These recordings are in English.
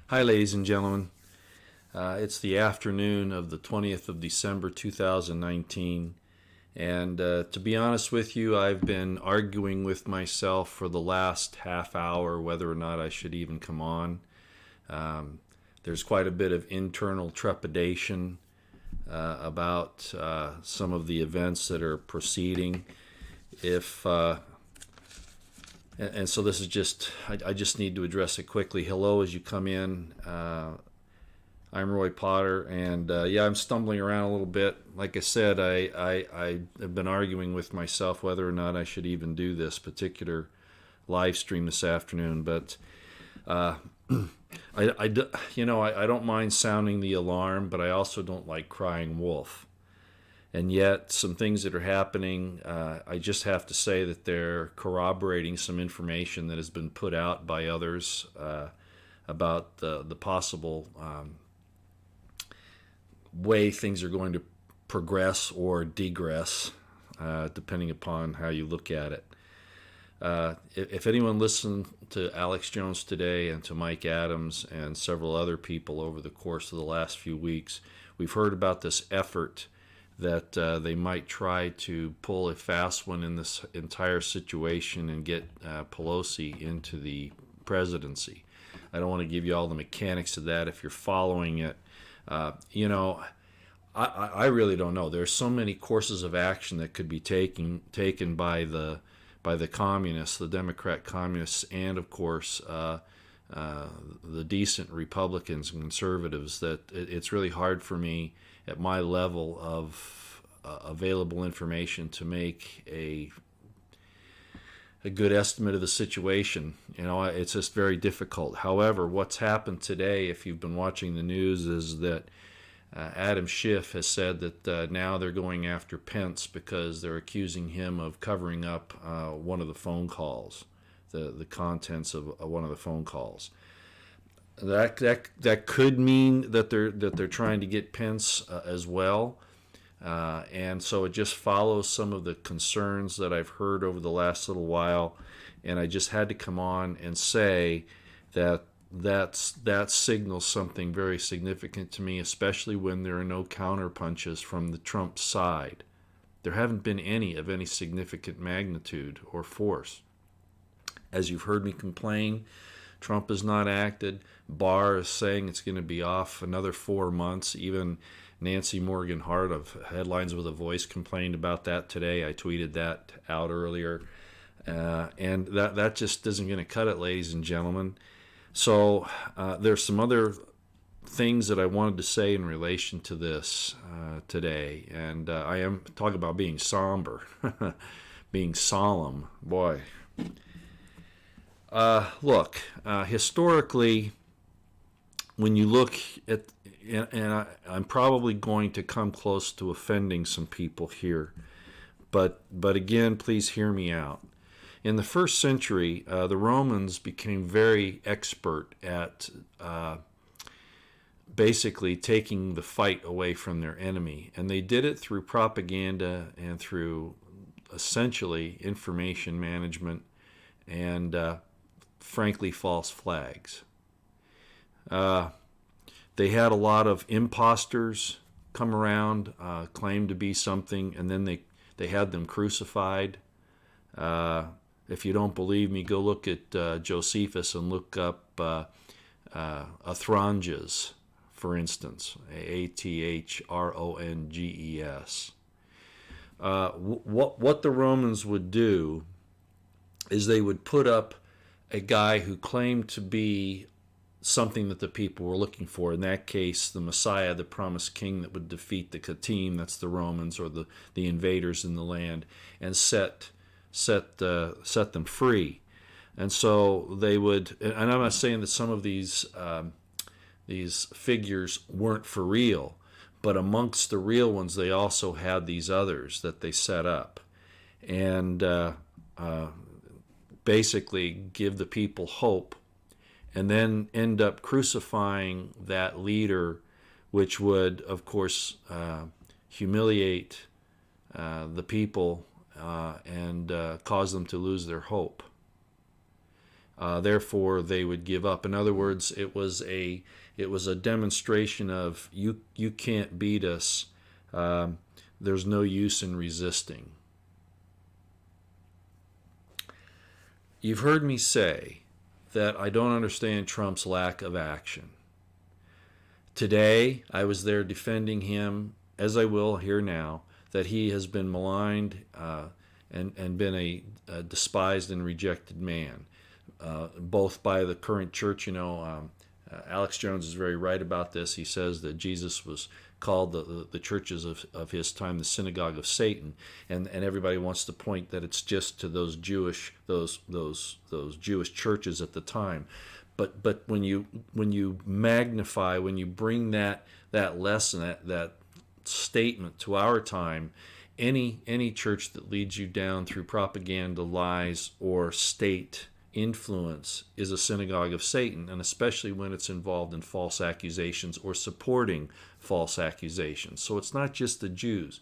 Hi, ladies and gentlemen. It's the afternoon of the 20th of December 2019. And to be honest with you, I've been arguing with myself for the last half hour whether or not I should even come on. There's quite a bit of internal trepidation about some of the events that are proceeding. If and so this is just, I just need to address it quickly. Hello as you come in. I'm Roy Potter, and I'm stumbling around a little bit. Like I said, I have been arguing with myself whether or not I should even do this particular live stream this afternoon. But I don't mind sounding the alarm, but I also don't like crying wolf. And yet, some things that are happening, I just have to say that they're corroborating some information that has been put out by others about the possible way things are going to progress or degress, depending upon how you look at it. If anyone listened to Alex Jones today and to Mike Adams and several other people over the course of the last few weeks, we've heard about this effort that they might try to pull a fast one in this entire situation and get Pelosi into the presidency. I don't want to give you all the mechanics of that if you're following it. I really don't know. There's so many courses of action that could be taken by the communists, the Democrat communists, and of course the decent Republicans and conservatives, that it's really hard for me at my level of available information to make a good estimate of the situation. It's just very difficult. However, what's happened today, if you've been watching the news, is that Adam Schiff has said that now they're going after Pence because they're accusing him of covering up one of the phone calls, the contents of one of the phone calls. That could mean that they're trying to get Pence as well, and so it just follows some of the concerns that I've heard over the last little while, and I just had to come on and say that signals something very significant to me, especially when there are no counterpunches from the Trump side. There haven't been any of any significant magnitude or force. As you've heard me complain, Trump has not acted. Barr is saying it's going to be off another 4 months. Even Nancy Morgan Hart of Headlines with a Voice complained about that today. I tweeted that out earlier. And that just isn't going to cut it, ladies and gentlemen. So there's some other things that I wanted to say in relation to this today. And I am talking about being somber, being solemn. Boy. Look, historically, when you look at, and I'm probably going to come close to offending some people here, but again, please hear me out. In the first century, the Romans became very expert at basically taking the fight away from their enemy, and they did it through propaganda and through essentially information management and frankly false flags. They had a lot of imposters come around, claim to be something, and then they had them crucified. If you don't believe me, go look at Josephus and look up Athronges, for instance, Athronges. What the Romans would do is they would put up a guy who claimed to be something that the people were looking for. In that case, the Messiah, the promised king that would defeat the Khatim, that's the Romans or the invaders in the land, and set them free. And so they would, and I'm not saying that some of these figures weren't for real, but amongst the real ones, they also had these others that they set up, and basically give the people hope, and then end up crucifying that leader, which would, of course, humiliate the people and cause them to lose their hope. Therefore, they would give up. In other words, it was a demonstration of you can't beat us. There's no use in resisting. You've heard me say that I don't understand Trump's lack of action. Today, I was there defending him, as I will here now, that he has been maligned and been a despised and rejected man, both by the current church. Alex Jones is very right about this. He says that Jesus was called the churches of his time the Synagogue of Satan, and everybody wants to point that it's just to those Jewish churches at the time. But when you magnify, when you bring that lesson, that statement to our time, any church that leads you down through propaganda, lies, or state influence is a synagogue of Satan, and especially when it's involved in false accusations or supporting false accusations. So it's not just the Jews.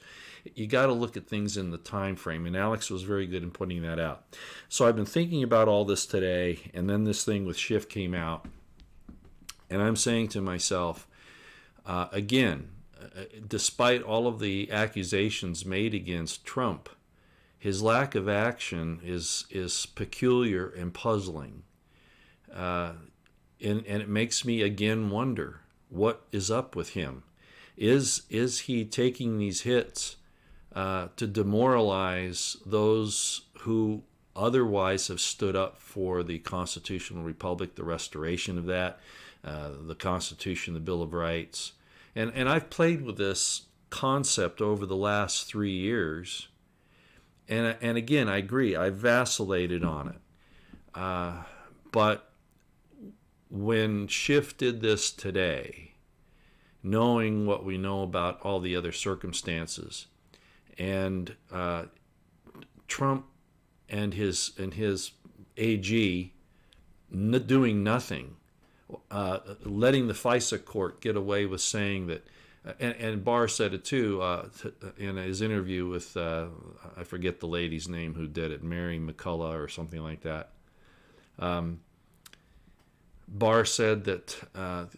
You got to look at things in the time frame, and Alex was very good in pointing that out. So I've been thinking about all this today, and then this thing with Schiff came out, and I'm saying to myself, again, despite all of the accusations made against Trump, his lack of action is peculiar and puzzling. And it makes me again wonder, what is up with him? Is he taking these hits to demoralize those who otherwise have stood up for the constitutional republic, the restoration of that, the Constitution, the Bill of Rights? And I've played with this concept over the last 3 years. And again, I agree, I vacillated on it. But when Schiff did this today, knowing what we know about all the other circumstances, and Trump and his AG doing nothing, letting the FISA court get away with saying that, and Barr said it too in his interview with, I forget the lady's name who did it, Mary McCullough or something like that. Barr said that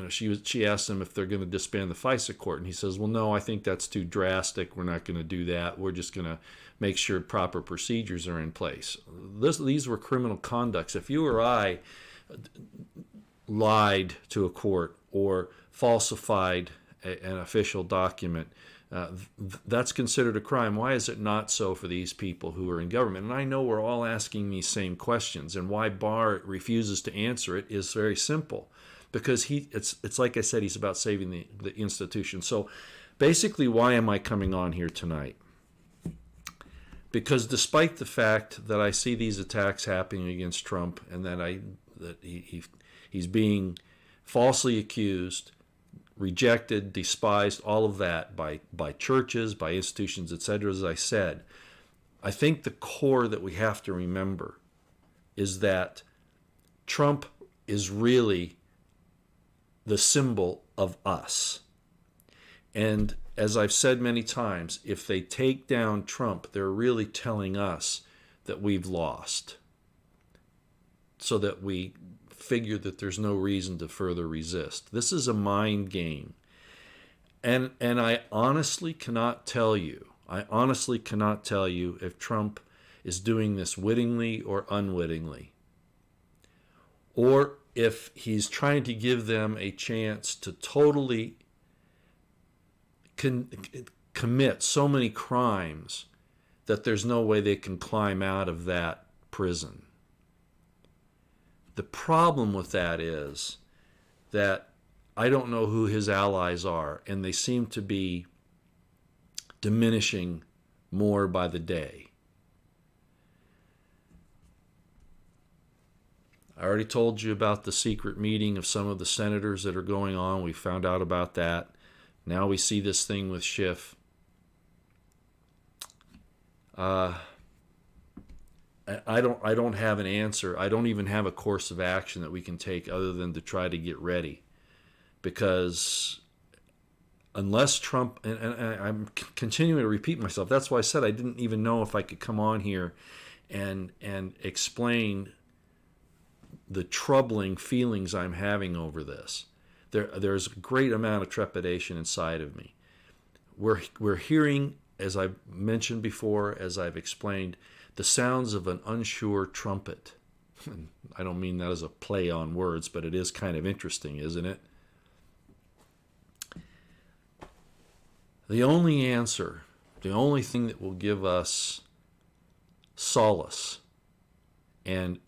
she asked him if they're going to disband the FISA court, and he says, well, no, I think that's too drastic. We're not going to do that. We're just going to make sure proper procedures are in place. These were criminal conducts. If you or I lied to a court or falsified an official document, that's considered a crime. Why is it not so for these people who are in government? And I know we're all asking these same questions, and why Barr refuses to answer it is very simple, because it's like I said, he's about saving the institution. So basically, why am I coming on here tonight? Because despite the fact that I see these attacks happening against Trump, and that he's being falsely accused, rejected, despised, all of that by churches, by institutions, etc., as I said, I think the core that we have to remember is that Trump is really the symbol of us. And as I've said many times, if they take down Trump, they're really telling us that we've lost, so that we figure that there's no reason to further resist. This is a mind game. And I honestly cannot tell you if Trump is doing this wittingly or unwittingly, or if he's trying to give them a chance to totally commit so many crimes that there's no way they can climb out of that prison. The problem with that is that I don't know who his allies are, and they seem to be diminishing more by the day. I already told you about the secret meeting of some of the senators that are going on. We found out about that. Now we see this thing with Schiff. I don't have an answer. I don't even have a course of action that we can take other than to try to get ready. Because unless Trump, and I'm continuing to repeat myself, that's why I said I didn't even know if I could come on here and explain the troubling feelings I'm having over this. There's a great amount of trepidation inside of me. We're hearing, as I've mentioned before, as I've explained, the sounds of an unsure trumpet. I don't mean that as a play on words, but it is kind of interesting, isn't it? The only answer, the only thing that will give us solace and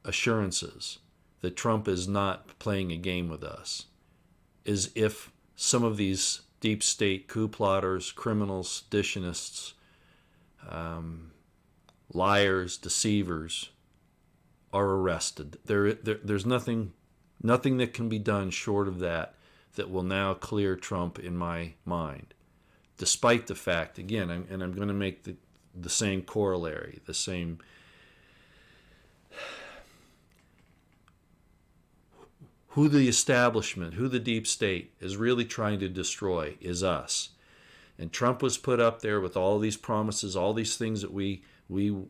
assurances that Trump is not playing a game with us is if some of these deep state coup plotters, criminals, seditionists, liars, deceivers are arrested. There's nothing that can be done short of that will now clear Trump in my mind. Despite the fact, again, I'm going to make the same corollary, the same. Who the establishment, who the deep state is really trying to destroy is us. And Trump was put up there with all these promises, all these things that we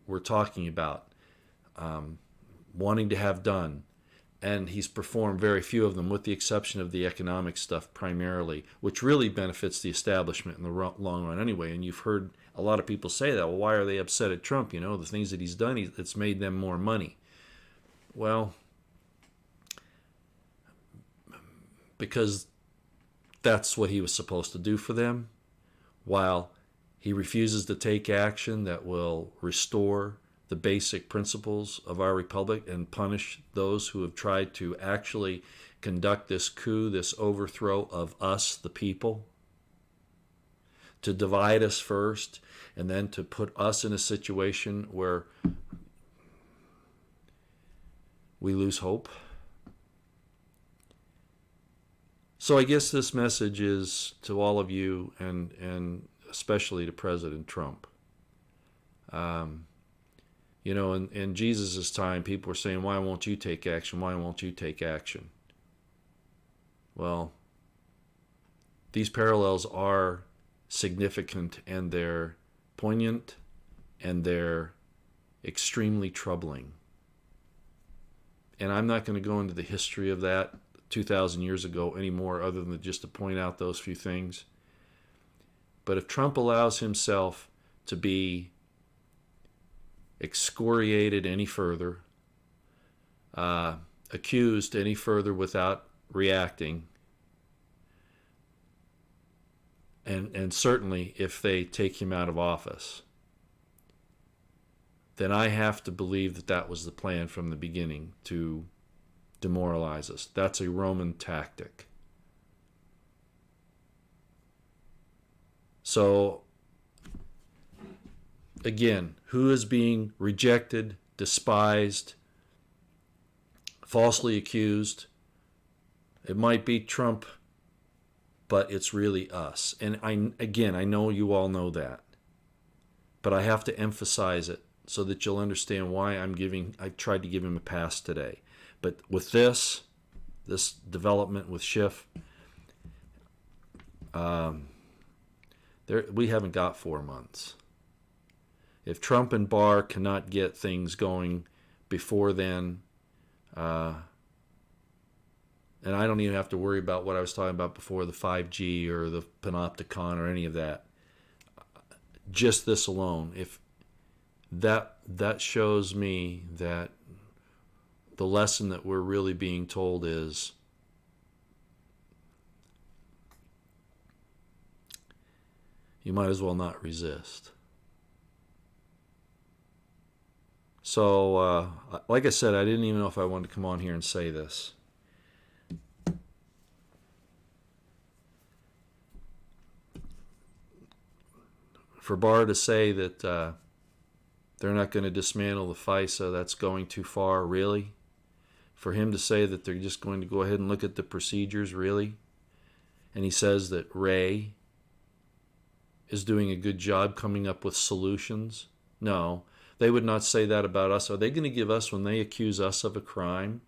were talking about, wanting to have done. And he's performed very few of them, with the exception of the economic stuff primarily, which really benefits the establishment in the long run anyway. And you've heard a lot of people say that. Well, why are they upset at Trump? You know, the things that he's done, it's made them more money. Well, because that's what he was supposed to do for them, while he refuses to take action that will restore the basic principles of our republic and punish those who have tried to actually conduct this coup, this overthrow of us, the people, to divide us first, and then to put us in a situation where we lose hope. So I guess this message is to all of you, and especially to President Trump. You know, in Jesus' time, people were saying, why won't you take action? Why won't you take action? Well, these parallels are significant, and they're poignant, and they're extremely troubling. And I'm not going to go into the history of that 2,000 years ago anymore, other than just to point out those few things. But if Trump allows himself to be excoriated any further, accused any further without reacting, and certainly if they take him out of office, then I have to believe that that was the plan from the beginning, to demoralize us. That's a Roman tactic. So, again, who is being rejected, despised, falsely accused? It might be Trump, but it's really us. And I know you all know that, but I have to emphasize it so that you'll understand why I tried to give him a pass today. But with this development with Schiff, we haven't got 4 months. If Trump and Barr cannot get things going before then, and I don't even have to worry about what I was talking about before, the 5G or the panopticon or any of that. Just this alone, if that shows me that the lesson that we're really being told is you might as well not resist. So, like I said, I didn't even know if I wanted to come on here and say this. For Barr to say that they're not going to dismantle the FISA, that's going too far, really? For him to say that they're just going to go ahead and look at the procedures, really? And he says that Ray is doing a good job coming up with solutions? No, they would not say that about us. Are they going to give us, when they accuse us of a crime,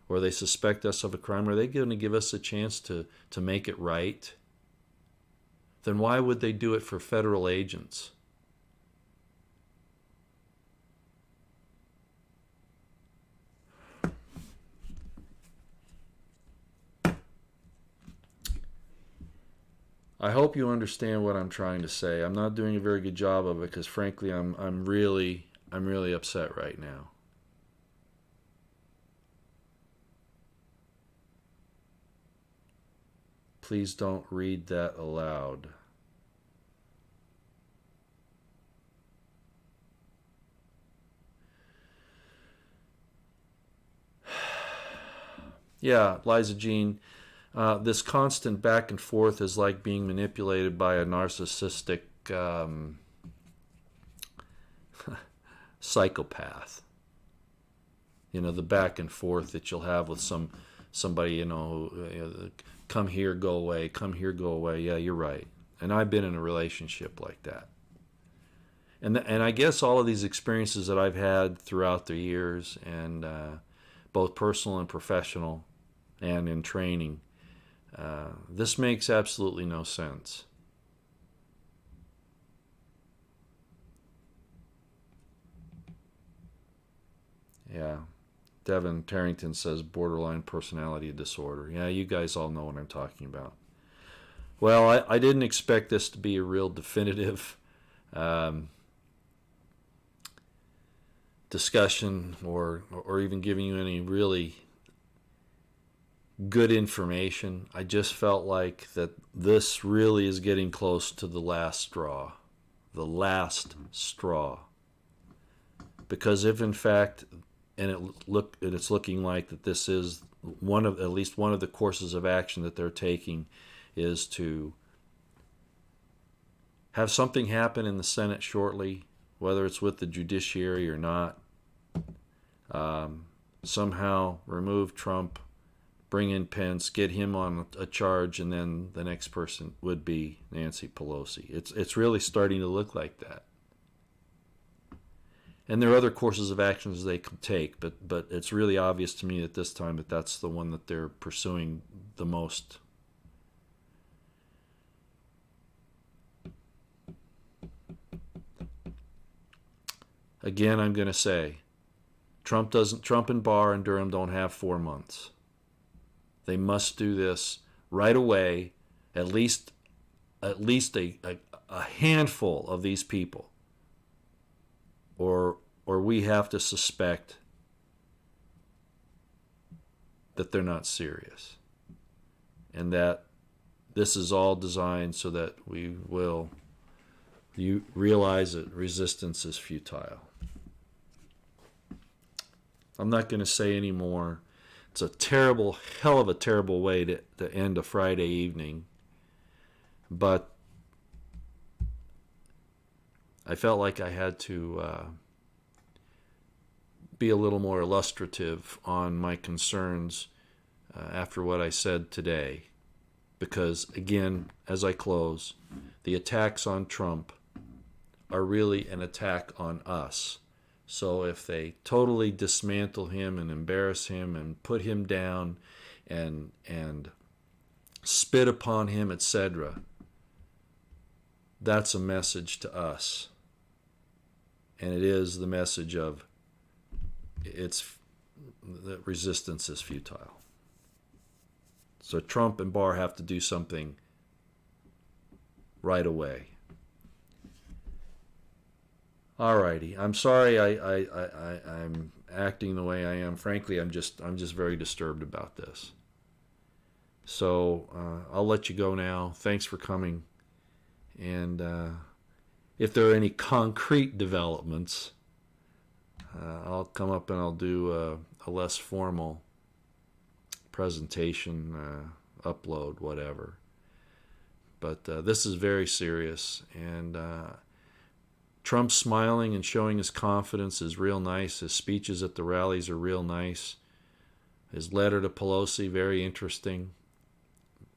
or they suspect us of a crime, are they going to give us a chance to make it right? Then why would they do it for federal agents? I hope you understand what I'm trying to say. I'm not doing a very good job of it because, frankly, I'm really upset right now. Please don't read that aloud. Yeah, Liza Jean, this constant back and forth is like being manipulated by a narcissistic psychopath. You know, the back and forth that you'll have with somebody, come here, go away, come here, go away. Yeah, you're right. And I've been in a relationship like that. And I guess all of these experiences that I've had throughout the years, and both personal and professional, and in training, this makes absolutely no sense. Yeah. Devin Tarrington says borderline personality disorder. Yeah, you guys all know what I'm talking about. Well, I didn't expect this to be a real definitive discussion, or even giving you any really good information. I just felt like that this really is getting close to the last straw. The last straw. Because if in fact, and it's looking like that this is at least one of the courses of action that they're taking, is to have something happen in the Senate shortly, whether it's with the judiciary or not. Somehow remove Trump, bring in Pence, get him on a charge, and then the next person would be Nancy Pelosi. It's really starting to look like that. And there are other courses of actions they could take, but it's really obvious to me at this time that that's the one that they're pursuing the most. Again, I'm going to say, Trump and Barr and Durham don't have 4 months. They must do this right away. At least a handful of these people, or we have to suspect that they're not serious, and that this is all designed so that you realize that resistance is futile. I'm not going to say any more. It's a terrible, hell of a terrible way to end a Friday evening. But I felt like I had to be a little more illustrative on my concerns after what I said today. Because, again, as I close, the attacks on Trump are really an attack on us. So if they totally dismantle him and embarrass him and put him down and spit upon him, etc., that's a message to us. And it is the message of that resistance is futile. So Trump and Barr have to do something right away. Alrighty, I'm sorry I'm acting the way I am. Frankly, I'm just very disturbed about this. So I'll let you go now. Thanks for coming. And if there are any concrete developments, I'll come up and I'll do a less formal presentation, upload, whatever. But this is very serious, and Trump smiling and showing his confidence is real nice. His speeches at the rallies are real nice. His letter to Pelosi, very interesting.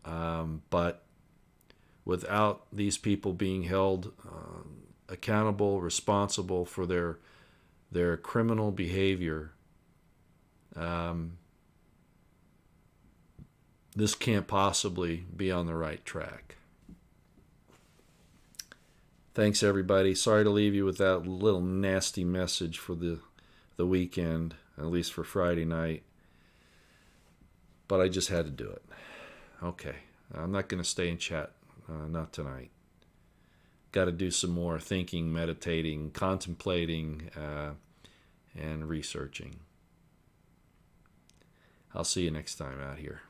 But without these people being held accountable, responsible for their criminal behavior, this can't possibly be on the right track. Thanks, everybody. Sorry to leave you with that little nasty message for the weekend, at least for Friday night. But I just had to do it. Okay. I'm not going to stay and chat not tonight. Got to do some more thinking, meditating, contemplating, and researching. I'll see you next time out here.